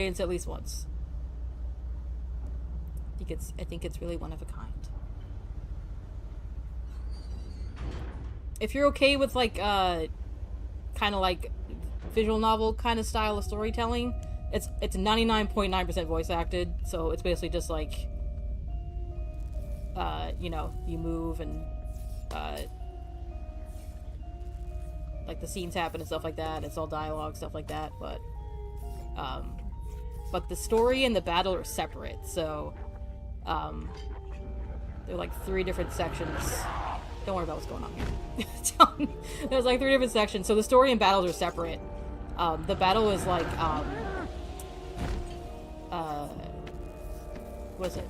at least once. I think it's really one of a kind. If you're okay with like kind of like visual novel kind of style of storytelling, it's 99.9% voice acted, so it's basically just like you know, you move and like the scenes happen and stuff like that. It's all dialogue, stuff like that, but the story and the battle are separate, so they're like 3 different sections. Don't worry about what's going on here. There's like 3 different sections, so the story and battles are separate. The battle is like, what is it?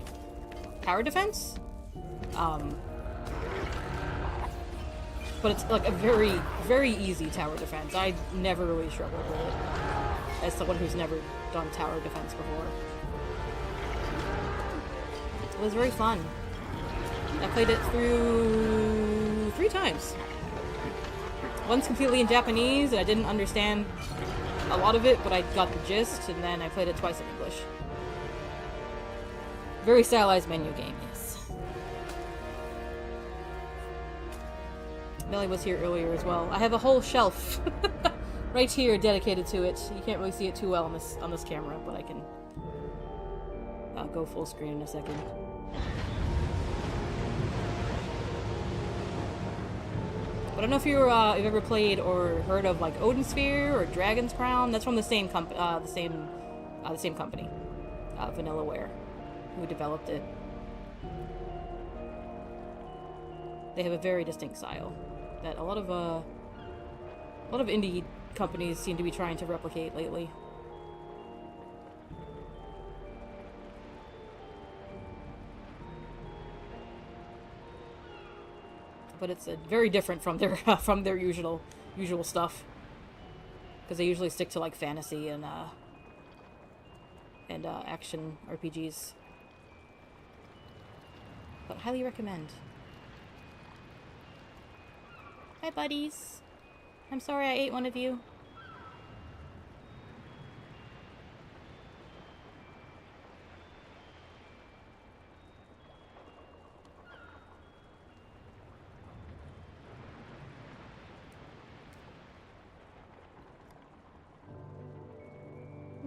Tower defense? But it's like a very, very easy tower defense. I never really struggled with it, as someone who's never done tower defense before. It was very fun. I played it through 3 times. Once completely in Japanese, and I didn't understand a lot of it, but I got the gist, and then I played it twice in English. Very stylized menu game, yes. Melly was here earlier as well. I have a whole shelf right here dedicated to it. You can't really see it too well on this camera, but I can go full screen in a second. I don't know if you've ever played or heard of like Odin Sphere or Dragon's Crown. That's from the same company, Vanillaware, who developed it. They have a very distinct style that a lot of indie companies seem to be trying to replicate lately. But it's very different from their usual stuff, because they usually stick to like fantasy and action RPGs. But highly recommend. Hi, buddies. I'm sorry I ate one of you.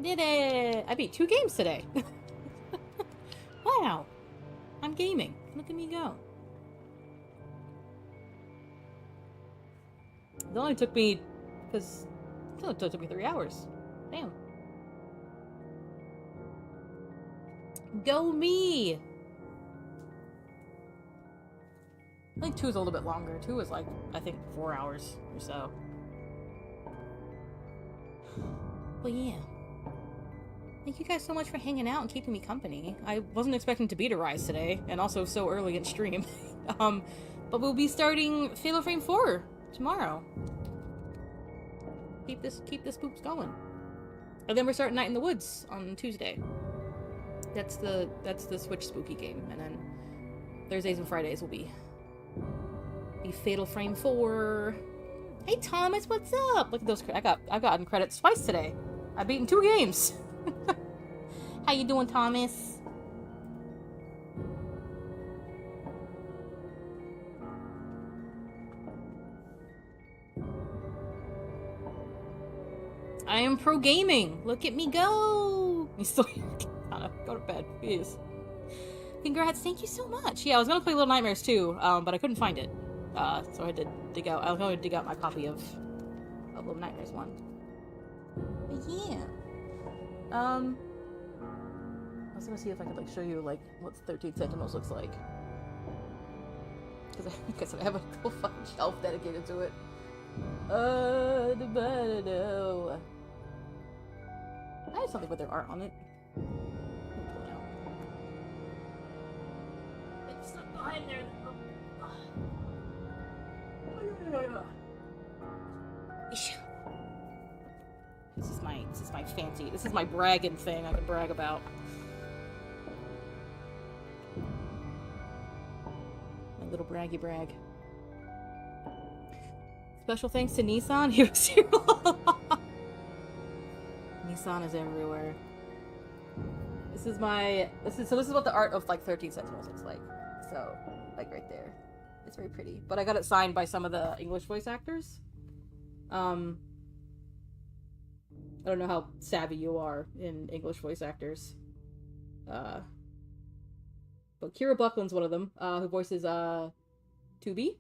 Did it! I beat 2 games today. Wow. I'm gaming. Look at me go. It only took me, because it only took me 3 hours. Damn. Go me! I think 2 is a little bit longer. 2 is like, I think 4 hours or so. But yeah. Thank you guys so much for hanging out and keeping me company. I wasn't expecting to beat a Rise today, and also so early in stream. But we'll be starting Fatal Frame 4 tomorrow. Keep this poops going. And then we're starting Night in the Woods on Tuesday. That's the Switch spooky game, and then Thursdays and Fridays will be Fatal Frame 4. Hey Thomas, what's up? Look at those. I've gotten credits twice today. I've beaten 2 games. How you doing, Thomas? I am pro gaming. Look at me go. You still gotta go to bed, please. Congrats, thank you so much. Yeah, I was gonna play Little Nightmares too, but I couldn't find it. So I had to dig out. I was going to dig out my copy of Little Nightmares 1. But yeah. I was gonna see if I could like show you like what 13 Sentinels looks like. Because I have a whole fucking shelf dedicated to it. I have something with their art on it. Let me pull it out. It's stuck behind there. This is my fancy. This is my bragging thing I can brag about. My little braggy brag. Special thanks to Nissan. He was here. Nissan is everywhere. This is what the art of like 13 Sentinels looks like. So, like right there. It's very pretty. But I got it signed by some of the English voice actors. I don't know how savvy you are in English voice actors. But Kira Buckland's one of them, who voices 2B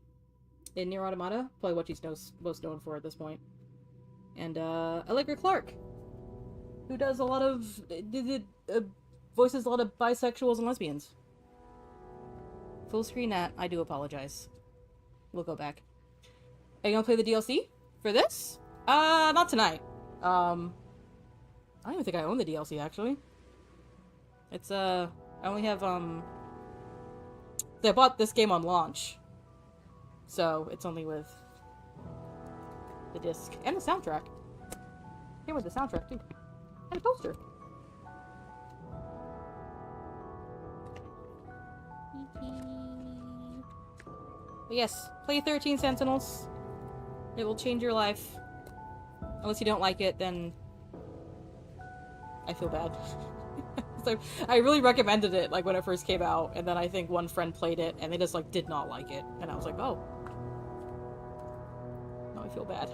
in Nier Automata. Probably what she's most known for at this point. And Allegra Clark, who does a lot of voices a lot of bisexuals and lesbians. Full screen that. I do apologize. We'll go back. Are you gonna play the DLC for this? Not tonight. I don't even think I own the DLC actually. It's I only have I bought this game on launch, so it's only with the disc and the soundtrack. Came with the soundtrack too, and a poster. But yes, play 13 Sentinels. It will change your life. Unless you don't like it, then I feel bad. So I really recommended it like when it first came out, and then I think one friend played it and they just like did not like it, and I was like, oh, now I feel bad.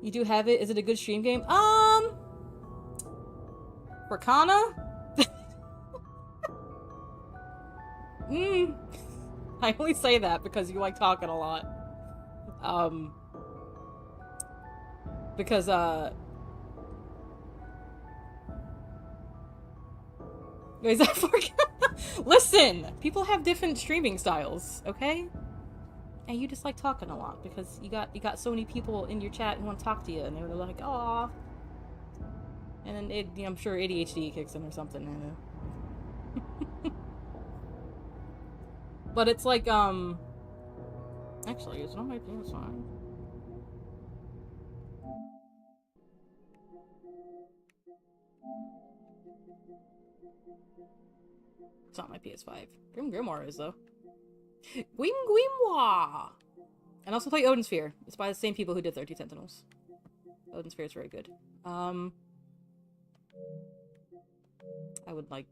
You do have it? Is it a good stream game? For Kana? I only say that because you like talking a lot. Because, is that for... Listen! People have different streaming styles, okay? And you just like talking a lot because you got so many people in your chat who want to talk to you, and they're like, "Aw," and then I'm sure ADHD kicks in or something. But it's like actually, it's not my PS5. It's not my PS5. Grim Grimoire is though. Gwim Gwimwa! And also play Odin Sphere. It's by the same people who did 13 Sentinels. Odin Sphere is very good. I would like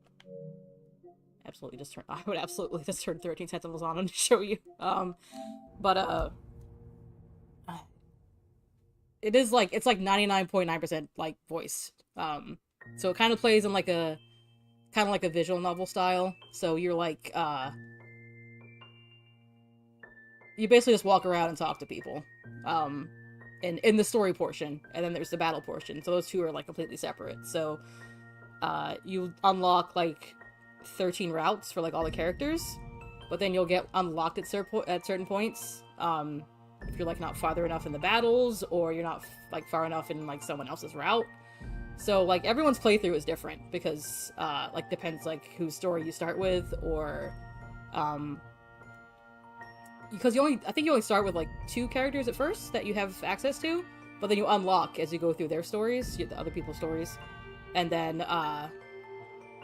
absolutely just turn 13 Sentinels on and show you. It is like it's like 99.9% like voice. So it kind of plays in like a visual novel style. So you're like you basically just walk around and talk to people in the story portion, and then there's the battle portion, so those two are like completely separate. So you unlock like 13 routes for like all the characters, but then you'll get unlocked at certain points if you're like not farther enough in the battles, or you're not like far enough in like someone else's route. So like everyone's playthrough is different because like depends like whose story you start with, or because I think you only start with like 2 characters at first that you have access to, but then you unlock as you go through their stories, the other people's stories, and then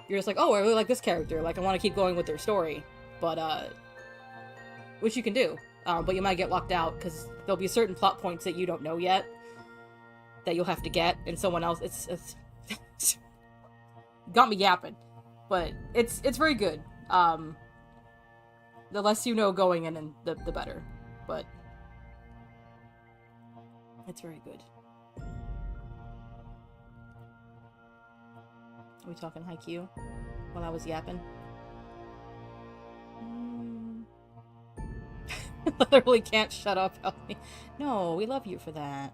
you're just like, oh, I really like this character, like I want to keep going with their story, but which you can do, but you might get locked out because there'll be certain plot points that you don't know yet that you'll have to get, and someone else. It's got me yapping, but it's very good. The less you know going in, and the better. But it's very good. Are we talking Haikyuu while I was yapping? Literally can't shut up, help me. No, we love you for that.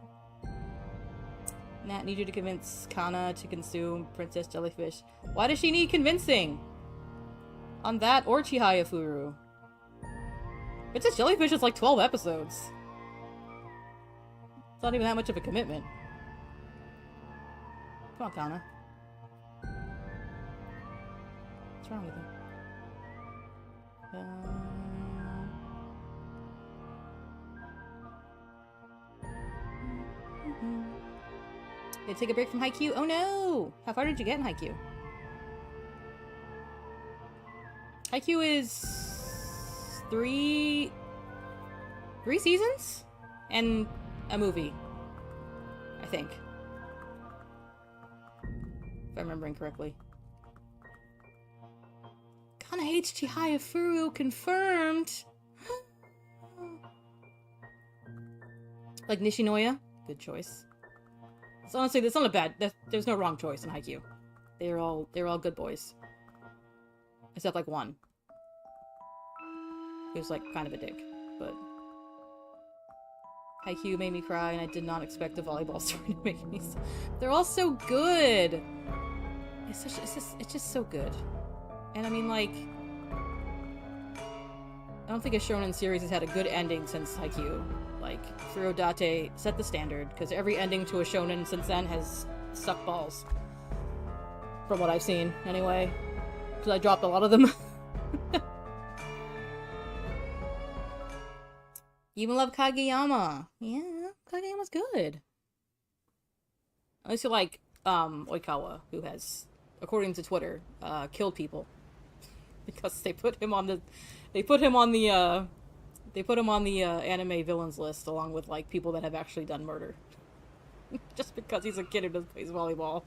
Nat, need you to convince Kana to consume Princess Jellyfish. Why does she need convincing? On that or Chihaya Furu? Princess Jellyfish is like 12 episodes. It's not even that much of a commitment. Come on, Kana. What's wrong with him? Did you take a break from Haikyuu? Oh no! How far did you get in Haikyuu? Haikyuu is 3 seasons and a movie, I think. If I'm remembering correctly. Kana HT Hayafuru confirmed! Like Nishinoya? Good choice. So honestly, that's not a bad... There's no wrong choice in Haikyuu. They're all good boys. Except, like, one. He was, like, kind of a dick. But... Haikyuu made me cry, and I did not expect the volleyball story to make me... They're all so good! It's just so good. And I mean, like... I don't think a shonen series has had a good ending since Haikyuu. Like, Furodate set the standard, because every ending to a shonen since then has sucked balls. From what I've seen, anyway. Because I dropped a lot of them. Even love Kageyama. Yeah, Kageyama's good. I also like, Oikawa, who has, according to Twitter, killed people. Because they put him on the anime villains list along with, like, people that have actually done murder. Just because he's a kid who plays volleyball.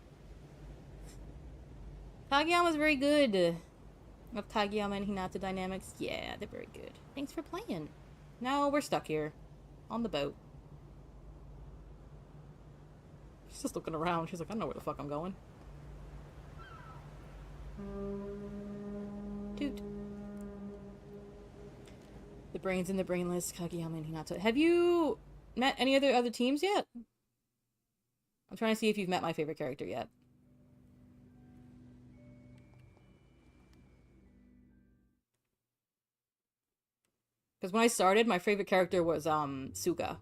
Kageyama's very good. Of Kageyama and Hinata dynamics. Yeah, they're very good. Thanks for playing. Now we're stuck here. On the boat. She's just looking around. She's like, I don't know where the fuck I'm going. Toot. The brains and the brainless, Kageyama and Hinata. Have you met any other teams yet? I'm trying to see if you've met my favorite character yet. Because when I started, my favorite character was, Sugiyama.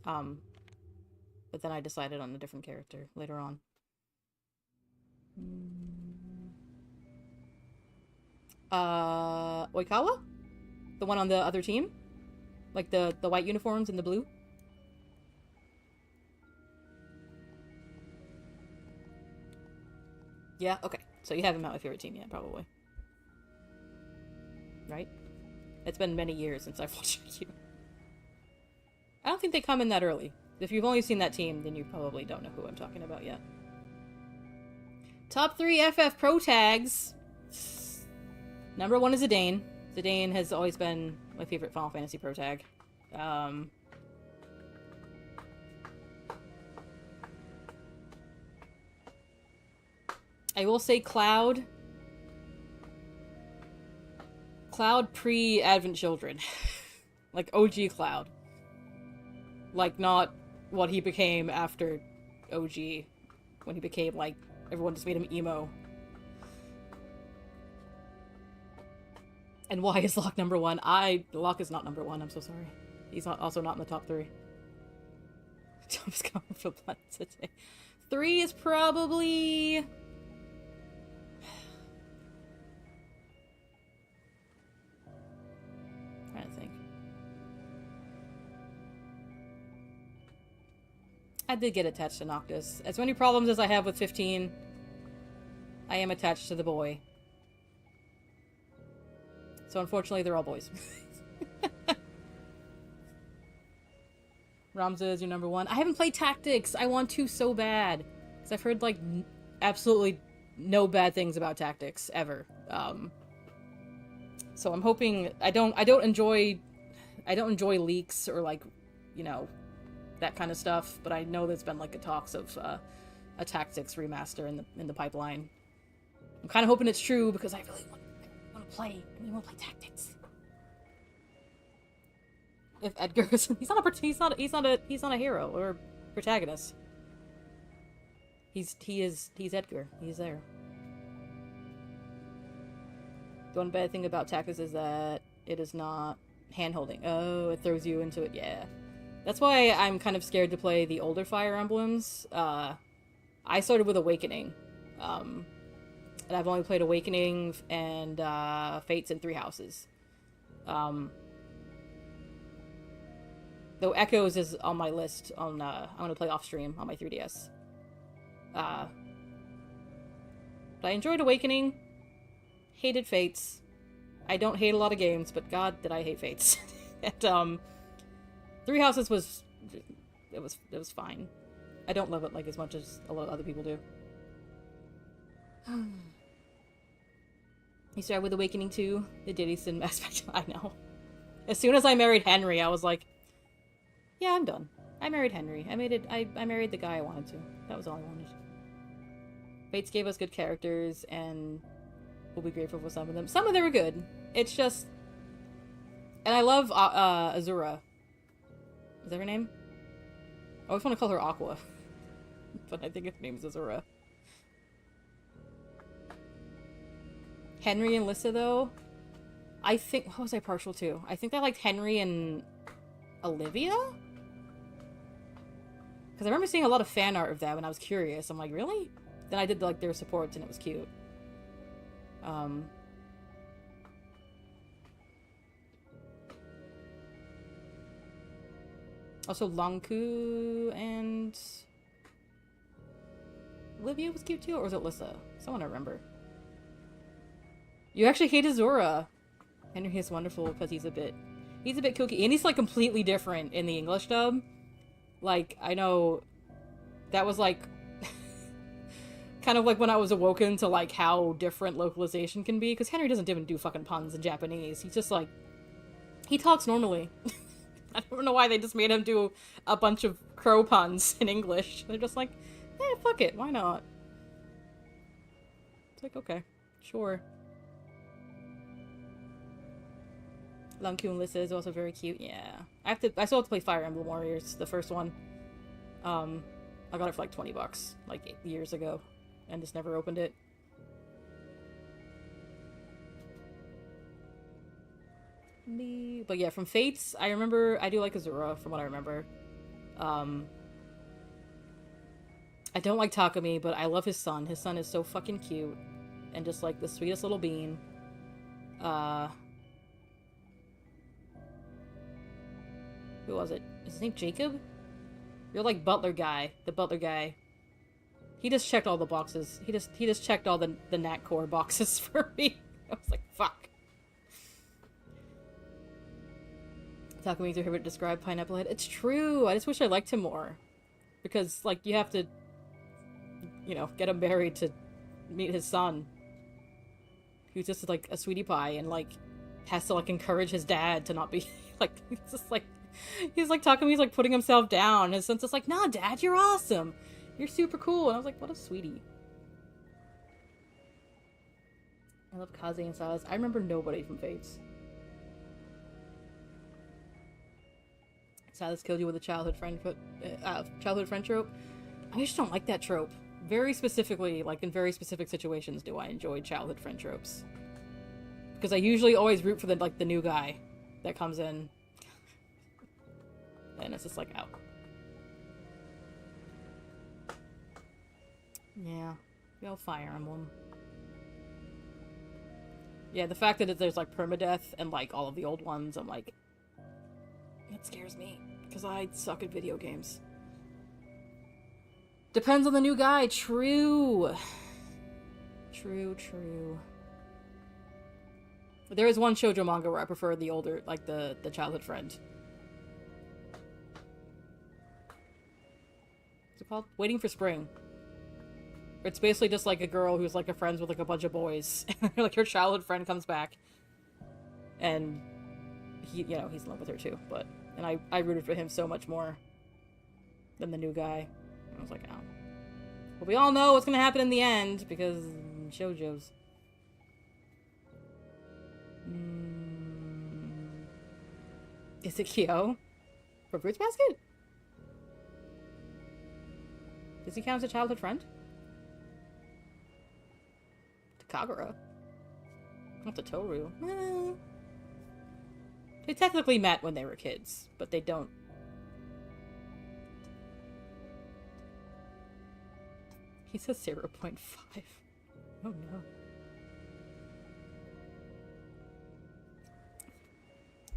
But then I decided on a different character later on. Oikawa? The one on the other team? Like the white uniforms and the blue? Yeah? Okay. So you haven't met my favorite team yet, probably. Right? It's been many years since I've watched you. I don't think they come in that early. If you've only seen that team, then you probably don't know who I'm talking about yet. Top 3 FF Pro tags. Number 1 is Zidane. Zidane has always been my favorite Final Fantasy Pro tag. I will say Cloud. Cloud pre-Advent Children. Like OG Cloud. Like not what he became after OG. When he became like, everyone just made him emo. And why is Locke number 1? Locke is not number 1, I'm so sorry. He's also not in the top 3. Thomas coming for blood today. 3 is probably... trying to think. I did get attached to Noctis. As many problems as I have with 15, I am attached to the boy. So unfortunately, they're all boys. Ramza is your number 1. I haven't played Tactics. I want to so bad. Because I've heard, like, absolutely no bad things about Tactics, ever. So I'm hoping... I don't enjoy leaks or, like, you know, that kind of stuff. But I know there's been, like, talks of a Tactics remaster in the pipeline. I'm kind of hoping it's true because I really want to play. I want to play Tactics. If Edgar is, he's not a hero or a protagonist. He's Edgar. He's there. The one bad thing about Tactics is that it is not hand-holding. Oh, it throws you into it. Yeah. That's why I'm kind of scared to play the older Fire Emblems. I started with Awakening. And I've only played Awakening and Fates and Three Houses. Though Echoes is on my list on, I'm gonna play off-stream on my 3DS. But I enjoyed Awakening. Hated Fates. I don't hate a lot of games, but god did I hate Fates. And, Three Houses was... It was fine. I don't love it like as much as a lot of other people do. He started with Awakening 2, the Diddyson aspect. I know. As soon as I married Henry, I was like, yeah, I'm done. I married Henry. I married the guy I wanted to. That was all I wanted. Fates gave us good characters, and we'll be grateful for some of them. Some of them are good. It's just... And I love Azura. Is that her name? I always want to call her Aqua. But I think her name is Azura. Henry and Lissa, though, I think... What was I partial to? I think I liked Henry and Olivia? Because I remember seeing a lot of fan art of them, and I was curious. I'm like, really? Then I did, like, their supports, and it was cute. Also, Longku and... Olivia was cute, too? Or was it Lissa? Someone I remember. You actually hate Azura. Henry is wonderful because he's a bit kooky. And he's, like, completely different in the English dub. Like, I know that was, like, kind of like when I was awoken to, like, how different localization can be. Because Henry doesn't even do fucking puns in Japanese. He's just, like, he talks normally. I don't know why they just made him do a bunch of crow puns in English. They're just like, eh, fuck it. Why not? It's like, okay, sure. Longku and Lissa is also very cute. Yeah. I still have to play Fire Emblem Warriors, the first one. I got it for like $20, like 8 years ago, and just never opened it. But yeah, from Fates, I do like Azura, from what I remember. I don't like Takumi, but I love his son. His son is so fucking cute, and just like the sweetest little bean. Who was it? Is his name Jacob? You're like Butler guy. The Butler guy. He just checked all the boxes. He just checked all the Nat Core boxes for me. I was like, fuck. Takumi's your favorite to describe Pineapple Head. It's true. I just wish I liked him more. Because, like, you have to, you know, get him married to meet his son. Who's just, like, a sweetie pie and, like, has to, like, encourage his dad to not be, like, he's just, like, Takumi's, like, putting himself down. And his son's just like, nah, Dad, you're awesome. You're super cool. And I was like, what a sweetie. I love Kaze and Silas. I remember nobody from Fates. Silas killed you with a childhood friend trope. I just don't like that trope. Very specifically, like in very specific situations, do I enjoy childhood friend tropes. Because I usually always root for the new guy that comes in. And it's just like, out. Yeah. Go Fire Emblem. Yeah, the fact that there's like permadeath and like all of the old ones, I'm like, that scares me. Because I suck at video games. Depends on the new guy. True. True. There is one shoujo manga where I prefer the older, like the childhood friend. What's it called? Waiting for Spring. It's basically just like a girl who's like a friends with like a bunch of boys. Like her childhood friend comes back. And he, you know, he's in love with her too, but... And I rooted for him so much more than the new guy. I was like, oh. But we all know what's gonna happen in the end, because shoujo's. Is it Kyo? For Fruits Basket? Does he count as a childhood friend? To Kagura? Not to Toru. They technically met when they were kids, but they don't. He says 0.5. Oh no.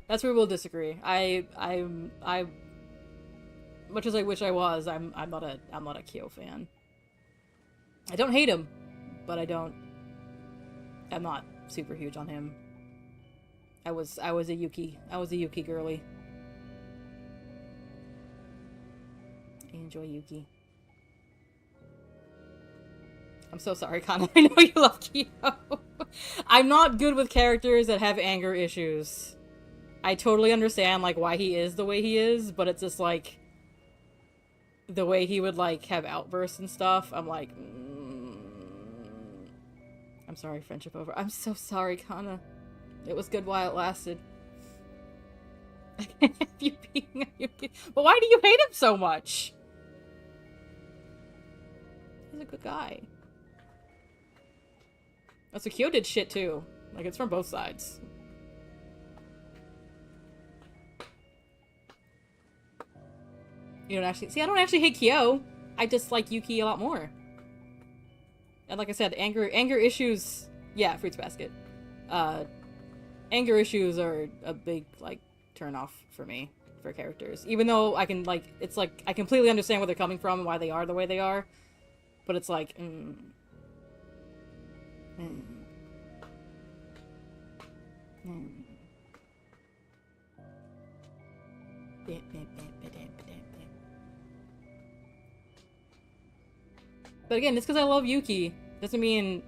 That's where we'll disagree. I much as I wish I was, I'm not a Kyo fan. I don't hate him, but I'm not super huge on him. I was a Yuki girly. I enjoy Yuki. I'm so sorry, Kana. I know you love Kyo. I'm not good with characters that have anger issues. I totally understand, like, why he is the way he is, but it's just, like, the way he would, like, have outbursts and stuff. I'm like, I'm sorry, friendship over. I'm so sorry, Kana. It was good while it lasted. you being, but why do you hate him so much? He's a good guy. That's what Kyo did shit too. Like, it's from both sides. You don't actually see. I don't actually hate Kyo. I just like Yuki a lot more. And like I said, anger issues. Yeah, Fruits Basket. Anger issues are a big like turn off for me for characters. Even though I can like, it's like I completely understand where they're coming from and why they are the way they are, but it's like. But again, it's because I love Yuki. Doesn't mean,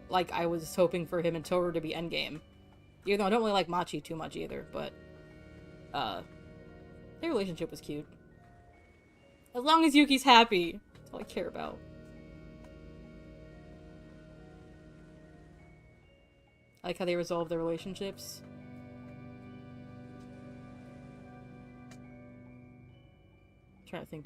like, I was hoping for him and Toru to be endgame. Even though I don't really like Machi too much either, but, their relationship was cute. As long as Yuki's happy, that's all I care about. I like how they resolve their relationships. I'm trying to think.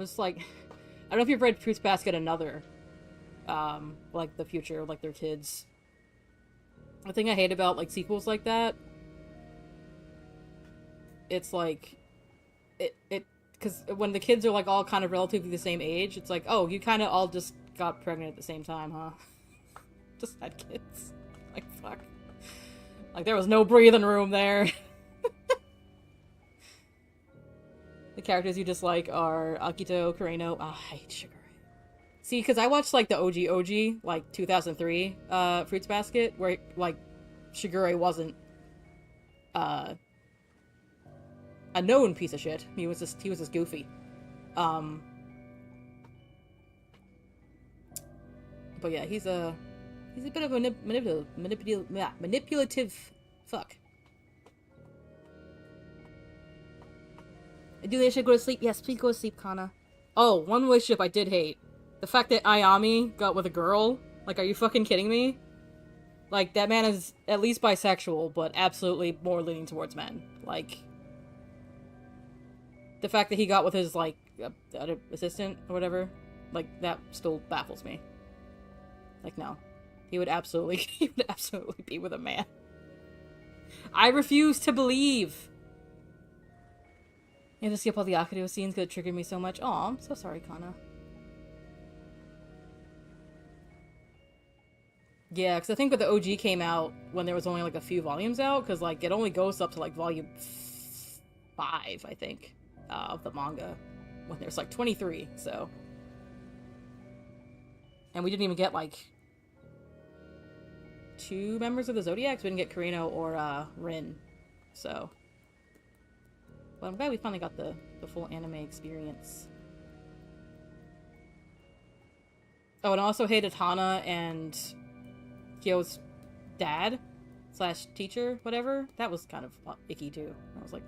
It's like, I don't know if you've read Fruits Basket Another, like the future, like their kids. The thing I hate about like sequels like that, it's like, because when the kids are like all kind of relatively the same age, it's like, oh, you kind of all just got pregnant at the same time, huh? Just had kids. Like, fuck. Like, there was no breathing room there. The characters you dislike are Akito, Kureno. I hate Shigure. See, because I watched, like, the OG, like, 2003, Fruits Basket, where, like, Shigure wasn't, a known piece of shit. He was just goofy. But yeah, he's a bit of a manipulative fuck. Do they should go to sleep? Yes, please go to sleep, Kana. Oh, one relationship I did hate. The fact that Ayami got with a girl. Like, are you fucking kidding me? Like, that man is at least bisexual, but absolutely more leaning towards men. Like, the fact that he got with his, like, assistant or whatever, like, that still baffles me. Like, no. He would absolutely be with a man. I refuse to believe. You have to skip all the Akito scenes because it triggered me so much. Aw, I'm so sorry, Kana. Yeah, because I think when the OG came out, when there was only, like, a few volumes out, because, like, it only goes up to, like, volume 5, I think, of the manga. When there's, like, 23, so. And we didn't even get, like, 2 members of the Zodiacs. We didn't get Kureno or, Rin, so. But I'm glad we finally got the full anime experience. Oh, and I also hated Hana and Kyo's dad / teacher, whatever. That was kind of icky too. I was like,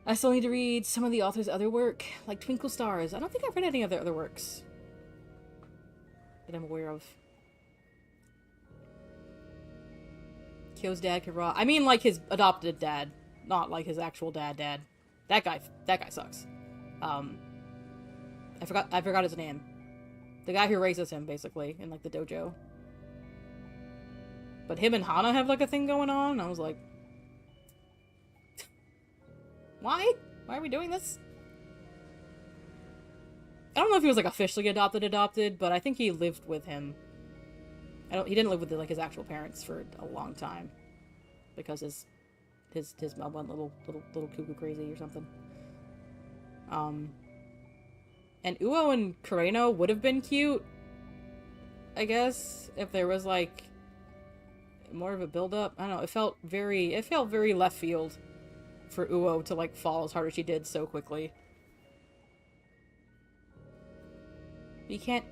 I still need to read some of the author's other work, like Twinkle Stars. I don't think I've read any of their other works that I'm aware of. Kyo's dad could raw. I mean, like his adopted dad, not like his actual dad. That guy sucks. I forgot his name. The guy who raises him, basically, in like the dojo. But him and Hana have like a thing going on. And I was like, why? Why are we doing this? I don't know if he was like officially adopted, but I think he lived with him. He didn't live with like his actual parents for a long time because his mom went little cuckoo crazy or something. And Uo and Kureno would have been cute, I guess, if there was like more of a build-up. I don't know, it felt very left field for Uo to, like, fall as hard as she did so quickly. They can't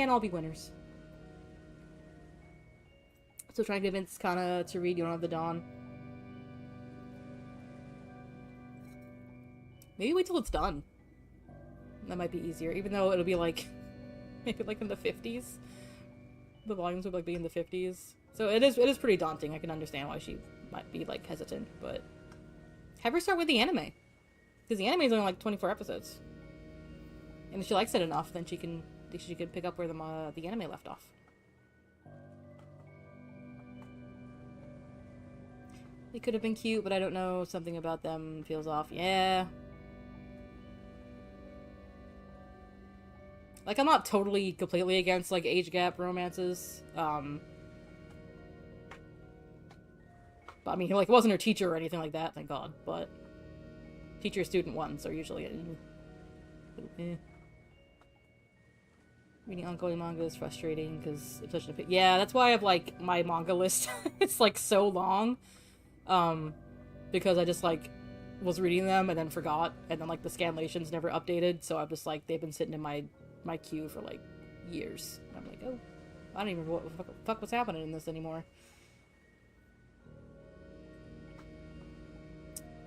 all be winners. So trying to convince Kana to read You Don't Have the Dawn. Maybe wait till it's done. That might be easier, even though it'll be like, maybe like in the 50s. The volumes would like be in the 50s. So it is pretty daunting. I can understand why she might be like hesitant, but have her start with the anime. Because the anime is only like 24 episodes. And if she likes it enough, then she can pick up where the anime left off. They could have been cute, but I don't know. Something about them feels off. Yeah. Like, I'm not totally, completely against, like, age gap romances. But, I mean, like, it wasn't her teacher or anything like that, thank God. But teacher-student ones are usually Reading ongoing manga is frustrating because it's such a... Yeah, that's why I have, like, my manga list. It's, like, so long. Because I just, like, was reading them and then forgot. And then, like, the scanlation's never updated. So I'm just, like, they've been sitting in my queue for, like, years. And I'm like, oh, I don't even know what the fuck was happening in this anymore.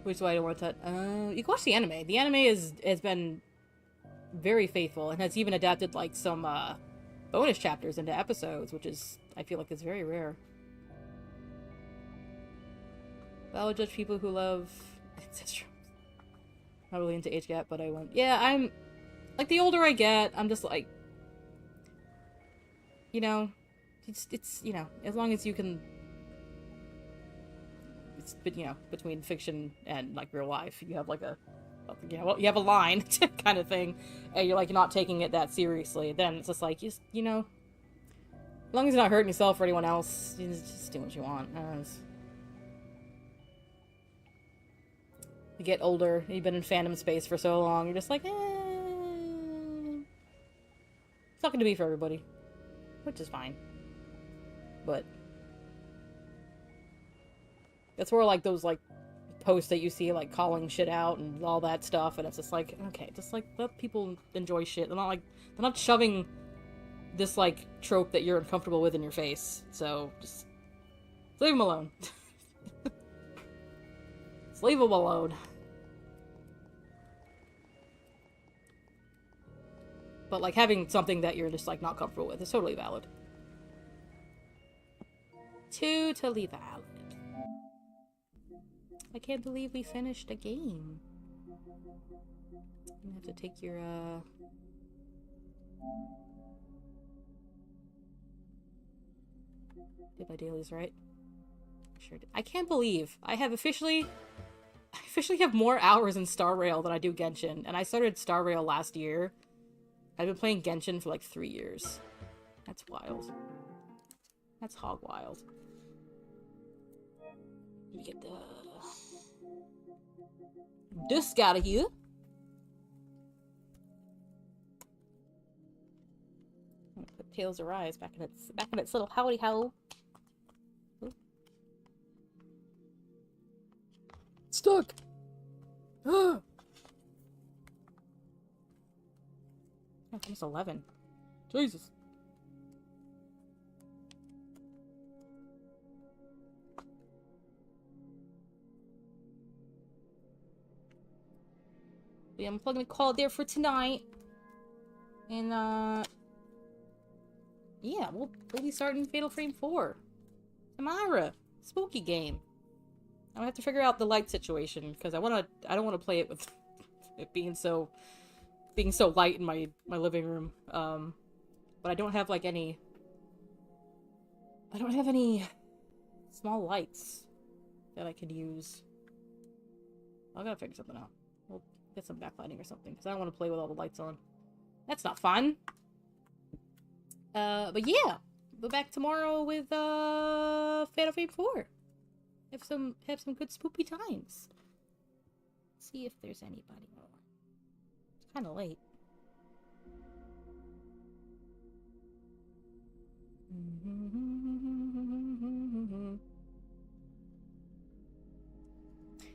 Which is why I don't want to... you can watch the anime. The anime has been very faithful and has even adapted, like, some, bonus chapters into episodes, which is, I feel like, is very rare. I would judge people who love... That's true. Not really into age gap, but I went... Yeah, I'm... Like, the older I get, I'm just like... You know... It's you know, as long as you can... It's, you know, between fiction and, like, real life, you have, like, a... You know, you have a line kind of thing, and you're, like, not taking it that seriously, then it's just like, you know... As long as you're not hurting yourself or anyone else, you just do what you want. You get older, you've been in fandom space for so long, you're just like, it's not gonna be for everybody. Which is fine. But that's where, like, those, like, posts that you see, like, calling shit out and all that stuff, and it's just like, okay, just, like, let people enjoy shit. They're not shoving this, like, trope that you're uncomfortable with in your face. So, just leave them alone. Just leave them alone. But, like, having something that you're just, like, not comfortable with is totally valid. Totally valid. I can't believe we finished a game. I'm gonna have to take your, Did my dailies right? Sure did. I can't believe I officially have more hours in Star Rail than I do Genshin, and I started Star Rail last year. I've been playing Genshin for like 3 years. That's wild. That's hog wild. Let me get the disc out of here. I'm gonna put Tales Arise back in its little howdy hole. Stuck. Oh, it's almost 11. Jesus. Yeah, I'm probably gonna call it there for tonight. And, yeah, we'll be starting Fatal Frame 4. Tamara. Spooky game. I'm gonna have to figure out the light situation, because I don't wanna play it with it being so light in my living room. But I don't have, like, any small lights that I could use. I gotta figure something out. We'll get some backlighting or something, because I don't want to play with all the lights on. That's not fun. But yeah, we'll be back tomorrow with Fatal Frame 4. Have some good spoopy times. See if there's anybody more. It's kind of late.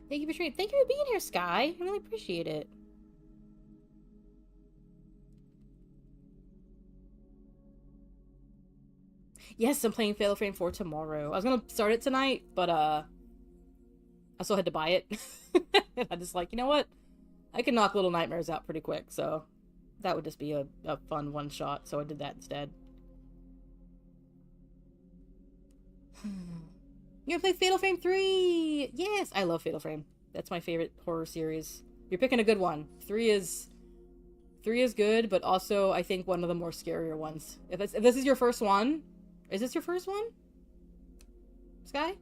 Thank you for streaming. Thank you for being here, Sky. I really appreciate it. Yes, I'm playing Fatal Frame 4 tomorrow. I was gonna start it tonight, but I still had to buy it. And I'm just like, you know what? I can knock Little Nightmares out pretty quick, so that would just be a fun one-shot, so I did that instead. You gonna play Fatal Frame 3? Yes! I love Fatal Frame. That's my favorite horror series. You're picking a good one. 3 is good, but also, I think, one of the more scarier ones. If this is your first one... Is this your first one? Sky?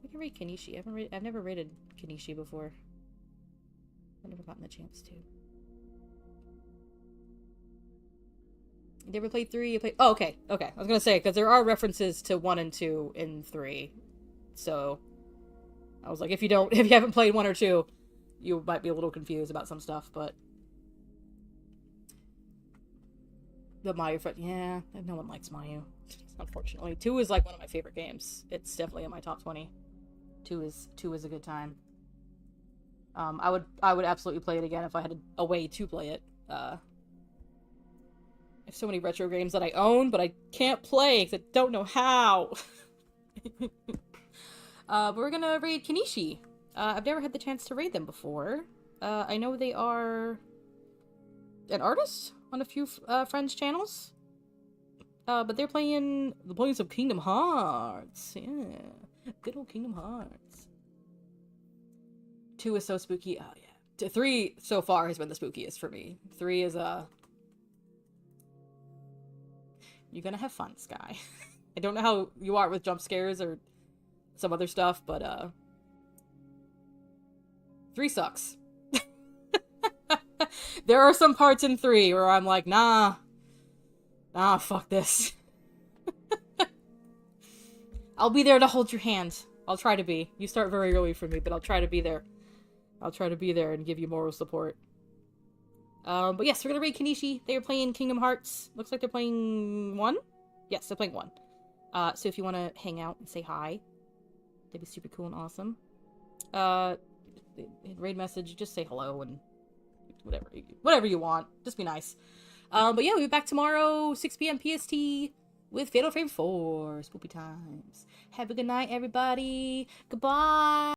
We can read Kenichi. I've never rated Kenichi before. I've never gotten the chance to. You never played 3? You played... Oh, okay. Okay. I was gonna say, because there are references to 1 and 2 in 3. So... I was like, if you haven't played 1 or 2, you might be a little confused about some stuff, but... The Mayu friend, yeah, no one likes Mayu, unfortunately. 2 is like one of my favorite games. It's definitely in my top 20. 2 is a good time. I would absolutely play it again if I had a way to play it. I have so many retro games that I own, but I can't play because I don't know how. But we're gonna raid Kenichi. I've never had the chance to raid them before. I know they are an artist on a few friends' channels. But they're playing some Kingdom Hearts. Yeah. Good old Kingdom Hearts. 2 is so spooky. Oh, yeah. 3 so far has been the spookiest for me. 3 is, You're gonna have fun, Sky. I don't know how you are with jump scares or some other stuff, but, 3 sucks. There are some parts in 3 where I'm like, nah, fuck this. I'll be there to hold your hand. I'll try to be. You start very early for me, but I'll try to be there. I'll try to be there and give you moral support. But yes, we're gonna raid Kenichi. They are playing Kingdom Hearts. Looks like they're playing 1? Yes, they're playing 1. So if you want to hang out and say hi, that'd be super cool and awesome. Raid message, just say hello and whatever you want. Just be nice. But yeah, we'll be back tomorrow, 6 p.m. PST, with Fatal Frame 4. Spoopy times. Have a good night, everybody. Goodbye.